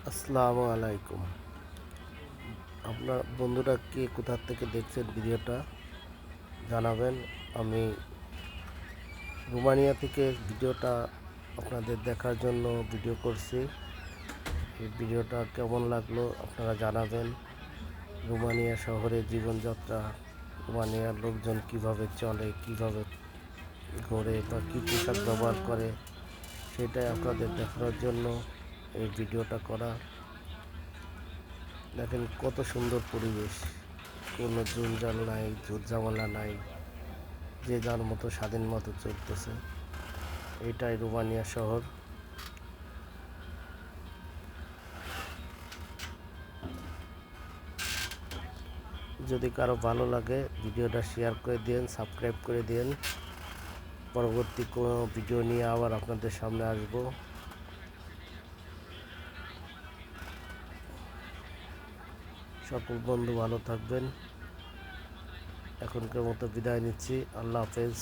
আসসালামু আলাইকুম। আপনার বন্ধুরা কে কোথা থেকে দেখছেন ভিডিওটা জানাবেন। আমি রোমানিয়া থেকে ভিডিওটা আপনাদের দেখার জন্য ভিডিও করছি। এই ভিডিওটা কেমন লাগলো আপনারা জানাবেন। রোমানিয়া শহরের জীবনযাত্রা, রোমানিয়ার লোকজন কিভাবে চলে, কিভাবে ঘোরে বা কী পোশাক ব্যবহার করে, সেটাই আপনাদের দেখানোর জন্য এই ভিডিওটা করা। দেখেন কত সুন্দর পরিবেশ, কোনো জঞ্জাল নাই, ঝুটঝামেলা নাই, যে যার মতো স্বাধীন মতো চলতেছে। এটাই রোমানিয়া শহর। যদি কারো ভালো লাগে ভিডিওটা শেয়ার করে দিন, সাবস্ক্রাইব করে দিন। পরবর্তী কোনো ভিডিও নিয়ে আবার আপনাদের সামনে আসব। সকল বন্ধু ভালো থাকবেন। এখনকার মতো বিদায় নিচ্ছি। আল্লাহ হাফেজ।